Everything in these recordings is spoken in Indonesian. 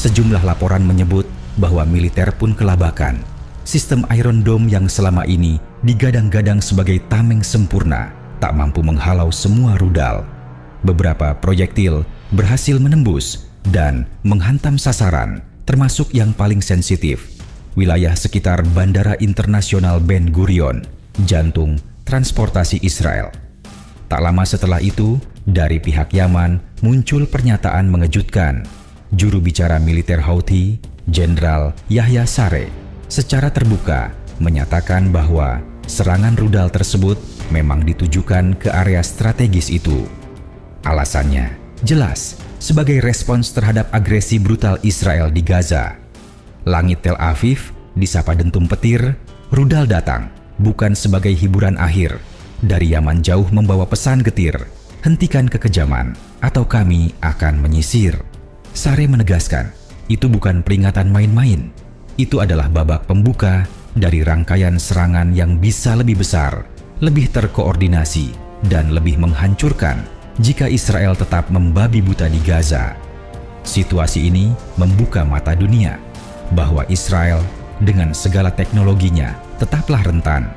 Sejumlah laporan menyebut bahwa militer pun kelabakan. Sistem Iron Dome yang selama ini digadang-gadang sebagai tameng sempurna tak mampu menghalau semua rudal. Beberapa proyektil berhasil menembus dan menghantam sasaran, termasuk yang paling sensitif, wilayah sekitar Bandara Internasional Ben Gurion, jantung transportasi Israel. Tak lama setelah itu, dari pihak Yaman muncul pernyataan mengejutkan. Juru bicara militer Houthi, Jenderal Yahya Saree, secara terbuka menyatakan bahwa serangan rudal tersebut memang ditujukan ke area strategis itu. Alasannya jelas, sebagai respons terhadap agresi brutal Israel di Gaza. Langit Tel Aviv disapa dentum petir, rudal datang bukan sebagai hiburan akhir. Dari Yaman jauh membawa pesan getir, hentikan kekejaman atau kami akan menyisir. Saree menegaskan, itu bukan peringatan main-main. Itu adalah babak pembuka dari rangkaian serangan yang bisa lebih besar, lebih terkoordinasi, dan lebih menghancurkan jika Israel tetap membabi buta di Gaza. Situasi ini membuka mata dunia bahwa Israel dengan segala teknologinya tetaplah rentan.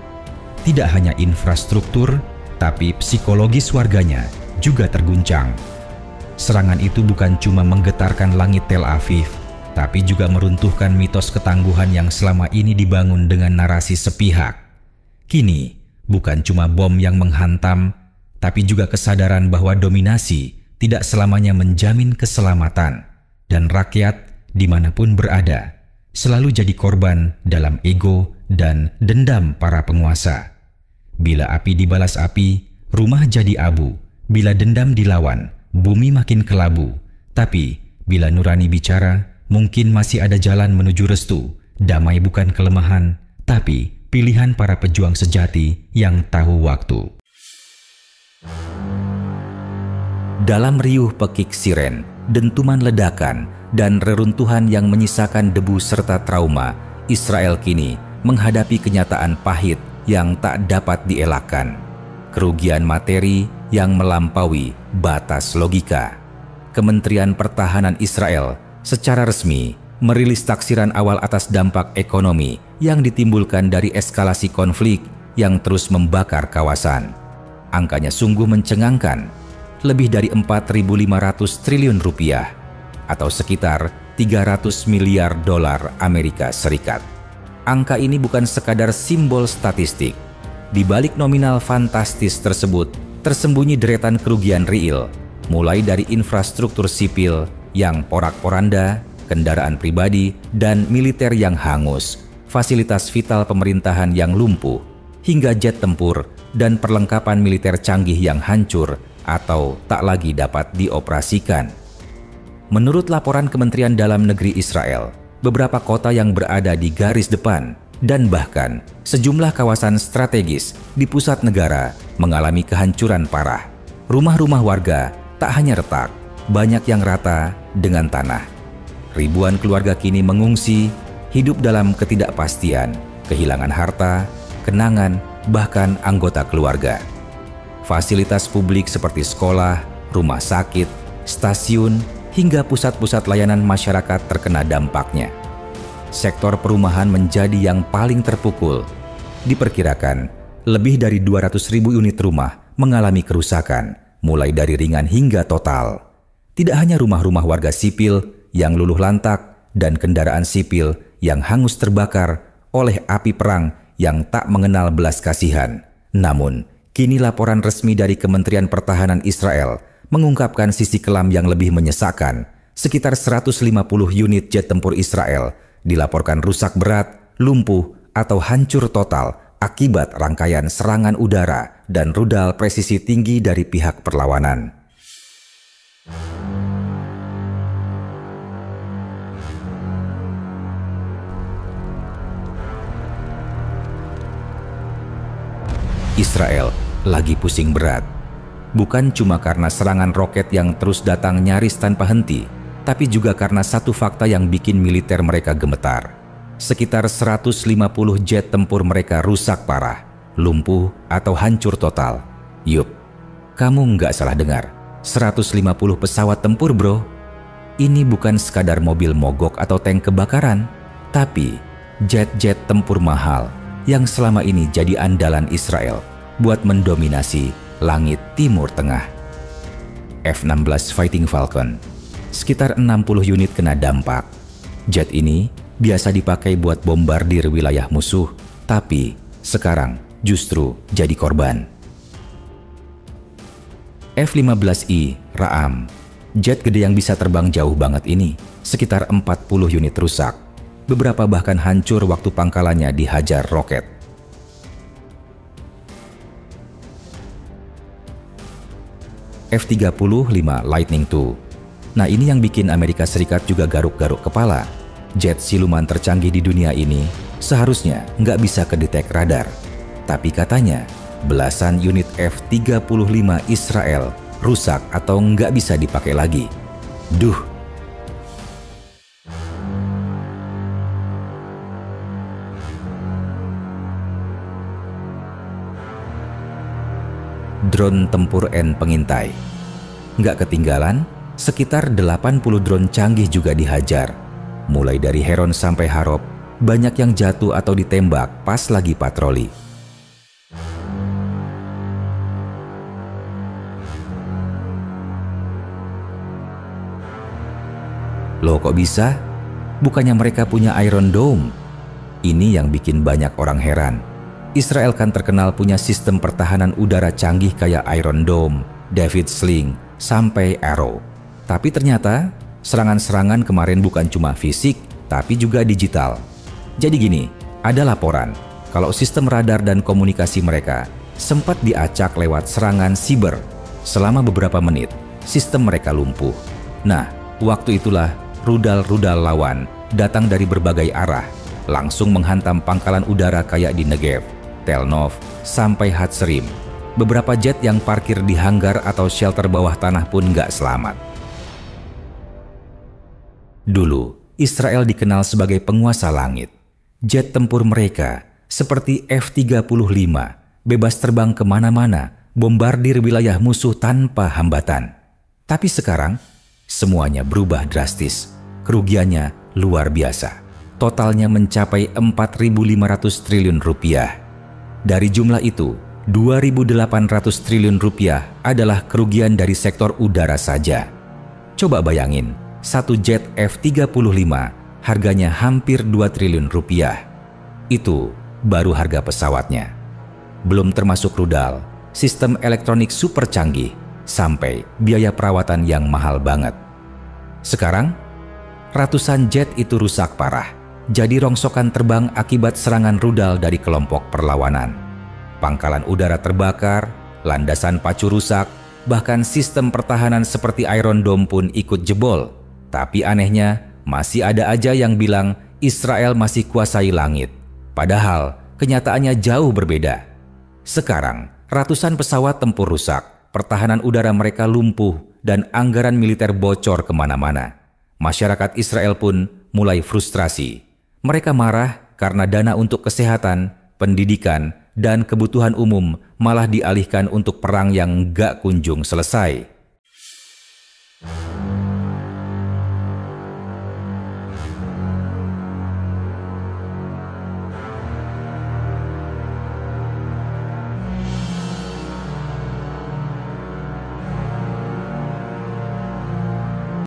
Tidak hanya infrastruktur, tapi psikologis warganya juga terguncang. Serangan itu bukan cuma menggetarkan langit Tel Aviv, tapi juga meruntuhkan mitos ketangguhan yang selama ini dibangun dengan narasi sepihak. Kini, bukan cuma bom yang menghantam, tapi juga kesadaran bahwa dominasi tidak selamanya menjamin keselamatan, dan rakyat dimanapun berada selalu jadi korban dalam ego dan dendam para penguasa. Bila api dibalas api, rumah jadi abu. Bila dendam dilawan, bumi makin kelabu. Tapi bila nurani bicara, mungkin masih ada jalan menuju restu. Damai bukan kelemahan, tapi pilihan para pejuang sejati yang tahu waktu. Dalam riuh pekik siren, dentuman ledakan, dan reruntuhan yang menyisakan debu serta trauma, Israel kini menghadapi kenyataan pahit yang tak dapat dielakkan. Kerugian materi yang melampaui batas logika. Kementerian Pertahanan Israel secara resmi merilis taksiran awal atas dampak ekonomi yang ditimbulkan dari eskalasi konflik yang terus membakar kawasan. Angkanya sungguh mencengangkan, lebih dari 4.500 triliun rupiah atau sekitar 300 miliar dolar Amerika Serikat. Angka ini bukan sekadar simbol statistik. Di balik nominal fantastis tersebut tersembunyi deretan kerugian real, mulai dari infrastruktur sipil yang porak-poranda, kendaraan pribadi, dan militer yang hangus, fasilitas vital pemerintahan yang lumpuh, hingga jet tempur dan perlengkapan militer canggih yang hancur atau tak lagi dapat dioperasikan. Menurut laporan Kementerian Dalam Negeri Israel, beberapa kota yang berada di garis depan dan bahkan sejumlah kawasan strategis di pusat negara mengalami kehancuran parah. Rumah-rumah warga tak hanya retak, banyak yang rata dengan tanah. Ribuan keluarga kini mengungsi, hidup dalam ketidakpastian, kehilangan harta, kenangan, bahkan anggota keluarga. Fasilitas publik seperti sekolah, rumah sakit, stasiun, hingga pusat-pusat layanan masyarakat terkena dampaknya. Sektor perumahan menjadi yang paling terpukul. Diperkirakan, lebih dari 200.000 unit rumah mengalami kerusakan, mulai dari ringan hingga total. Tidak hanya rumah-rumah warga sipil yang luluh lantak dan kendaraan sipil yang hangus terbakar oleh api perang yang tak mengenal belas kasihan. Namun, kini laporan resmi dari Kementerian Pertahanan Israel mengungkapkan sisi kelam yang lebih menyesakkan. Sekitar 150 unit jet tempur Israel dilaporkan rusak berat, lumpuh, atau hancur total akibat rangkaian serangan udara dan rudal presisi tinggi dari pihak perlawanan. Israel lagi pusing berat. Bukan cuma karena serangan roket yang terus datang nyaris tanpa henti, tapi juga karena satu fakta yang bikin militer mereka gemetar. Sekitar 150 jet tempur mereka rusak parah, lumpuh atau hancur total. Yup, kamu nggak salah dengar, 150 pesawat tempur bro. ini bukan sekadar mobil mogok atau tank kebakaran, tapi jet-jet tempur mahal yang selama ini jadi andalan Israel buat mendominasi langit Timur Tengah. F-16 Fighting Falcon, sekitar 60 unit kena dampak. Jet ini biasa dipakai buat bombardir wilayah musuh, tapi sekarang justru jadi korban. F-15I Ra'am, jet gede yang bisa terbang jauh banget ini, sekitar 40 unit rusak. Beberapa bahkan hancur waktu pangkalannya dihajar roket. F-35 Lightning II. Nah, ini yang bikin Amerika Serikat juga garuk-garuk kepala. Jet siluman tercanggih di dunia ini seharusnya nggak bisa kedetek radar. Tapi katanya, belasan unit F-35 Israel rusak atau nggak bisa dipakai lagi. Duh! Drone tempur and pengintai. Nggak ketinggalan, sekitar 80 drone canggih juga dihajar. Mulai dari Heron sampai Harop, banyak yang jatuh atau ditembak pas lagi patroli. Loh, kok bisa? Bukannya mereka punya Iron Dome? Ini yang bikin banyak orang heran. Israel kan terkenal punya sistem pertahanan udara canggih kayak Iron Dome, David Sling, sampai Arrow. Tapi ternyata serangan-serangan kemarin bukan cuma fisik, tapi juga digital. Jadi gini, ada laporan kalau sistem radar dan komunikasi mereka sempat diacak lewat serangan siber. Selama beberapa menit, sistem mereka lumpuh. Nah, waktu itulah rudal-rudal lawan datang dari berbagai arah, langsung menghantam pangkalan udara kayak di Negev, Tel Nov, sampai Hatzerim. Beberapa jet yang parkir di hanggar atau shelter bawah tanah pun nggak selamat. Dulu, Israel dikenal sebagai penguasa langit. Jet tempur mereka, seperti F-35, bebas terbang kemana-mana, bombardir wilayah musuh tanpa hambatan. Tapi sekarang, semuanya berubah drastis. Kerugiannya luar biasa. Totalnya mencapai 4.500 triliun rupiah. Dari jumlah itu, 2.800 triliun rupiah adalah kerugian dari sektor udara saja. Coba bayangin, satu jet F-35 harganya hampir 2 triliun rupiah. Itu baru harga pesawatnya. Belum termasuk rudal, sistem elektronik super canggih, sampai biaya perawatan yang mahal banget. Sekarang, ratusan jet itu rusak parah, jadi rongsokan terbang akibat serangan rudal dari kelompok perlawanan. Pangkalan udara terbakar, landasan pacu rusak, bahkan sistem pertahanan seperti Iron Dome pun ikut jebol. Tapi anehnya, masih ada aja yang bilang Israel masih kuasai langit. Padahal, kenyataannya jauh berbeda. Sekarang, ratusan pesawat tempur rusak, pertahanan udara mereka lumpuh, dan anggaran militer bocor kemana-mana. Masyarakat Israel pun mulai frustrasi. Mereka marah karena dana untuk kesehatan, pendidikan, dan kebutuhan umum malah dialihkan untuk perang yang gak kunjung selesai.